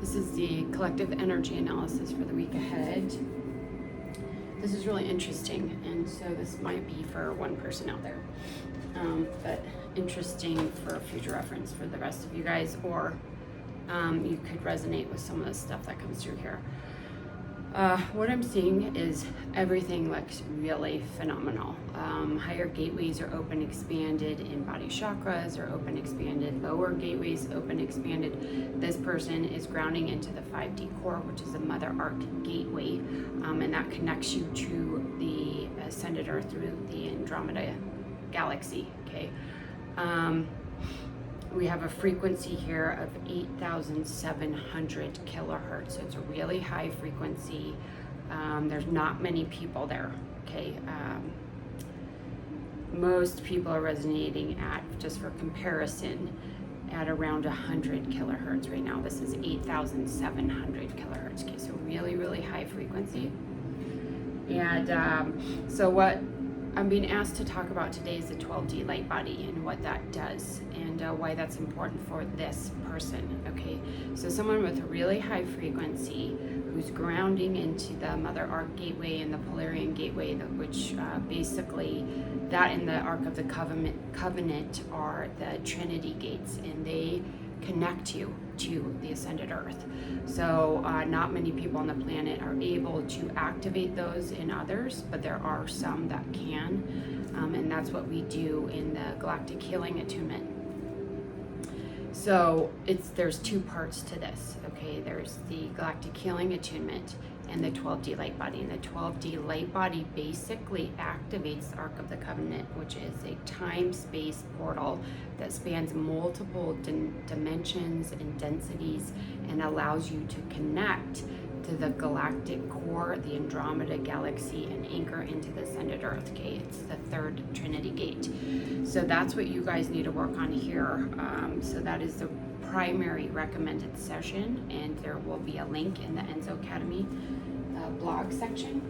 This is the collective energy analysis for the week ahead. This is really interesting, and so this might be for one person out there, but interesting for future reference for the rest of you guys, or you could resonate with some of the stuff that comes through here. What I'm seeing is everything looks really phenomenal. Higher gateways are open, expanded, in-body chakras are open, expanded, lower gateways open, expanded. This person is grounding into the 5D core, which is the Mother Arc gateway, and that connects you to the ascended Earth through the Andromeda galaxy, okay? We have a frequency here of 8,700 kilohertz. So it's a really high frequency. There's not many people there, okay? Most people are resonating at, just for comparison, at around 100 kilohertz right now. This is 8,700 kilohertz, okay? So really, really high frequency. And so what I'm being asked to talk about today is the 12D light body and what that does and why that's important for this person, okay? So someone with a really high frequency who's grounding into the Mother Arc gateway and the Polarian gateway, which basically that in the Ark of the Covenant are the Trinity gates, and they connect you to the ascended Earth. So not many people on the planet are able to activate those in others, but there are some that can, and that's what we do in the Galactic Healing Attunement. So there's two parts to this, okay? There's the Galactic Healing Attunement and the 12D light body. And the 12D light body basically activates the Ark of the Covenant, which is a time-space portal that spans multiple dimensions and densities and allows you to connect to the galactic core, the Andromeda galaxy, and anchor into the ascended Earth. Okay, it's the third Trinity gate. So that's what you guys need to work on here. So that is the primary recommended session, and there will be a link in the Enzo Academy blog section.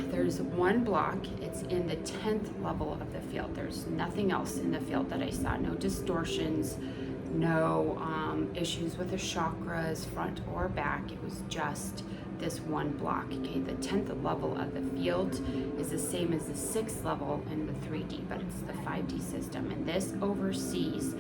There's one block. It's in the 10th level of the field. There's nothing else in the field that I saw. No distortions, no issues with the chakras, front or back. It was just this one block. Okay, the 10th level of the field is the same as the 6th level in the 3D, but it's the 5D system, and this oversees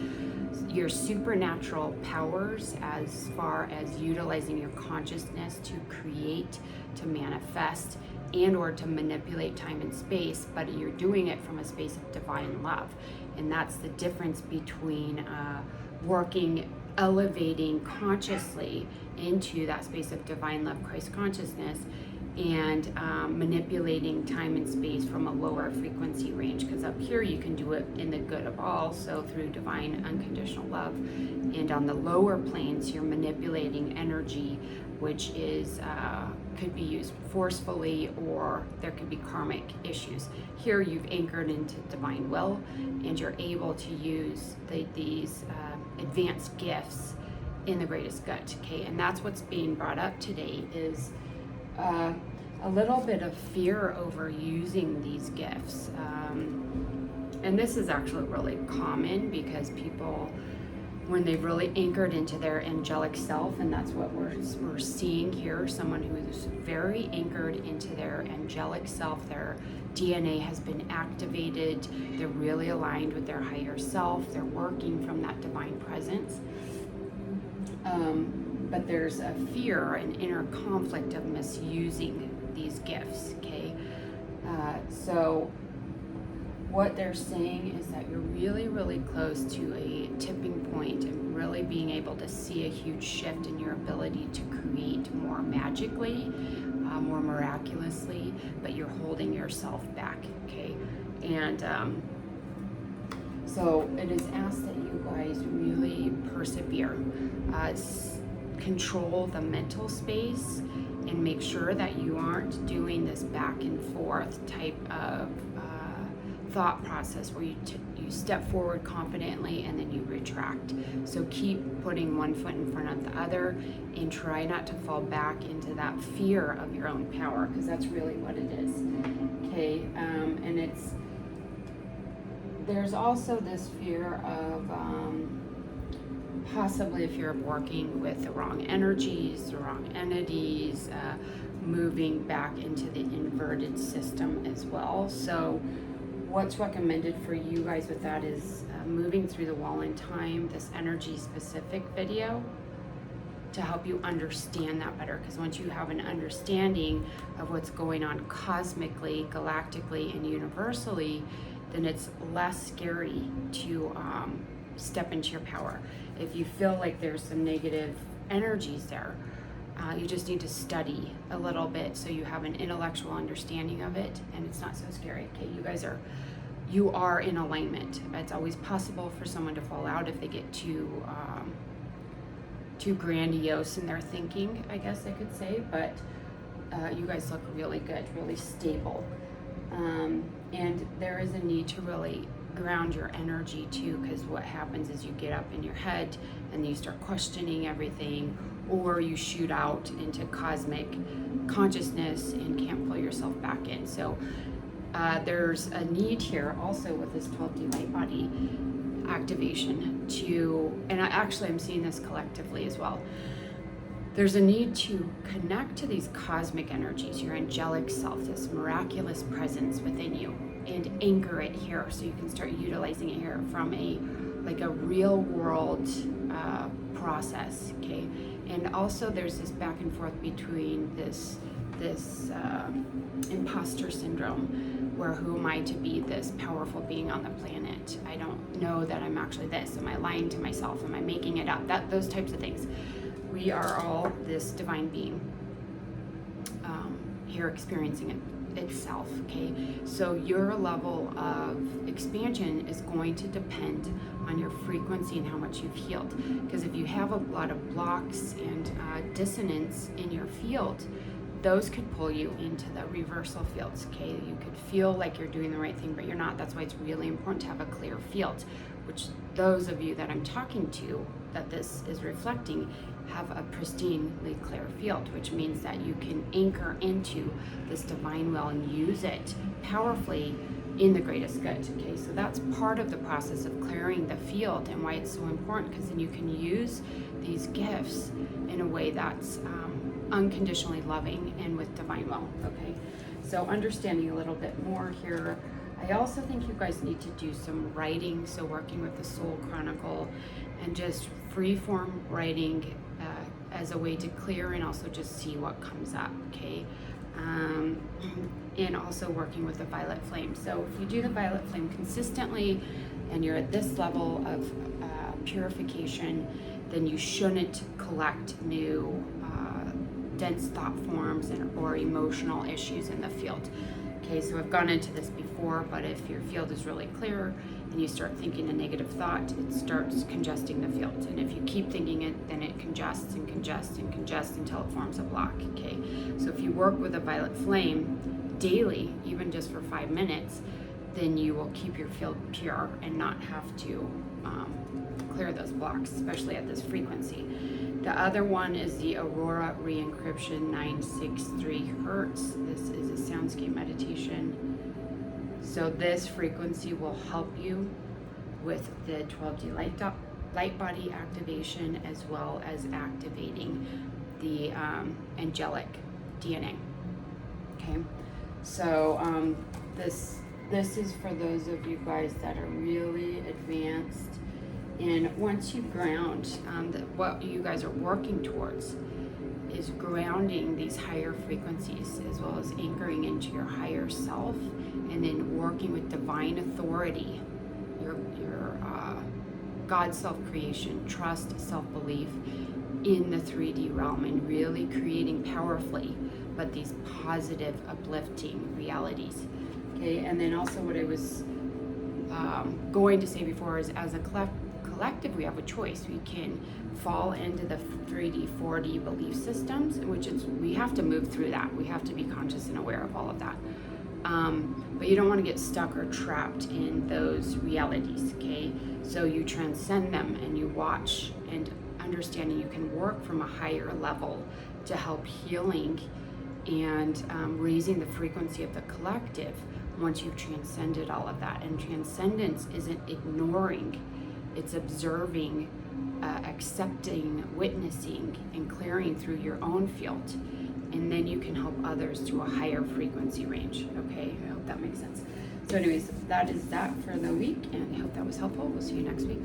your supernatural powers as far as utilizing your consciousness to create, to manifest, and or to manipulate time and space, but you're doing it from a space of divine love. And that's the difference between working, elevating consciously into that space of divine love, Christ consciousness, and manipulating time and space from a lower frequency range, because up here you can do it in the good of all, so through divine unconditional love, and on the lower planes you're manipulating energy, which is could be used forcefully, or there could be karmic issues. Here you've anchored into divine will, and you're able to use these advanced gifts in the greatest good, okay? And that's what's being brought up today is a little bit of fear over using these gifts. And this is actually really common because people, when they've really anchored into their angelic self, and that's what we're seeing here, someone who is very anchored into their angelic self, their DNA has been activated, they're really aligned with their higher self, they're working from that divine presence. But there's a fear, an inner conflict of misusing these gifts, okay? So what they're saying is that you're really, really close to a tipping point and really being able to see a huge shift in your ability to create more magically, more miraculously, but you're holding yourself back, okay? And so it is asked that you guys really persevere, control the mental space, and make sure that you aren't doing this back and forth type of thought process where you step forward confidently and then you retract. So keep putting one foot in front of the other and try not to fall back into that fear of your own power, because that's really what it is, okay? And there's also this fear of possibly if you're working with the wrong energies, the wrong entities, moving back into the inverted system as well. So what's recommended for you guys with that is moving through the wall in time, this energy specific video, to help you understand that better. Because once you have an understanding of what's going on cosmically, galactically, and universally, then it's less scary to step into your power. If you feel like there's some negative energies there, you just need to study a little bit so you have an intellectual understanding of it, and it's not so scary. Okay, you are in alignment. It's always possible for someone to fall out if they get too grandiose in their thinking, I guess I could say, but you guys look really good, really stable. And there is a need to really ground your energy too, because what happens is you get up in your head and you start questioning everything, or you shoot out into cosmic consciousness and can't pull yourself back in. So there's a need here also with this 12D light body activation to, and I'm seeing this collectively as well, there's a need to connect to these cosmic energies, your angelic self, this miraculous presence within you, and anchor it here so you can start utilizing it here from a real world process. Okay, and also there's this back and forth between this imposter syndrome, where who am I to be this powerful being on the planet? I don't know that I'm actually this. Am I lying to myself? Am I making it up? Those types of things. We are all this divine being here experiencing it itself. Okay, so your level of expansion is going to depend on your frequency and how much you've healed. Because if you have a lot of blocks and dissonance in your field, those could pull you into the reversal fields. Okay, you could feel like you're doing the right thing, but you're not. That's why it's really important to have a clear field, which those of you that I'm talking to that this is reflecting have a pristinely clear field, which means that you can anchor into this divine will and use it powerfully in the greatest good. Okay, so that's part of the process of clearing the field and why it's so important, because then you can use these gifts in a way that's unconditionally loving and with divine will. Okay, so understanding a little bit more here. I also think you guys need to do some writing, so working with the Soul Chronicle and just free form writing as a way to clear and also just see what comes up. Okay, and also working with the violet flame. So if you do the violet flame consistently and you're at this level of purification, then you shouldn't collect new dense thought forms or emotional issues in the field. Okay, so I've gone into this before, but if your field is really clear and you start thinking a negative thought, it starts congesting the field. And if you keep thinking it, then it congests and congests and congests until it forms a block. Okay, so if you work with a violet flame daily, even just for 5 minutes, then you will keep your field pure and not have to clear those blocks, especially at this frequency. The other one is the Aurora Re-Encryption 963 Hertz. This is a soundscape meditation. So this frequency will help you with the 12D light body activation, as well as activating the angelic DNA. Okay, so this is for those of you guys that are really advanced. And once you ground, what you guys are working towards is grounding these higher frequencies, as well as anchoring into your higher self, and then working with divine authority, your God self-creation, trust, self-belief in the 3D realm, and really creating powerfully, but these positive, uplifting realities. Okay, and then also what I was going to say before is, as a collective, we have a choice. We can fall into the 3D, 4D belief systems, we have to move through that. We have to be conscious and aware of all of that. But you don't want to get stuck or trapped in those realities, okay? So you transcend them and you watch and understanding you can work from a higher level to help healing and raising the frequency of the collective once you've transcended all of that. And transcendence isn't ignoring, it's observing accepting, witnessing, and clearing through your own field. And then you can help others to a higher frequency range. Okay, I hope that makes sense. So anyways, that is that for the week, and I hope that was helpful. We'll see you next week.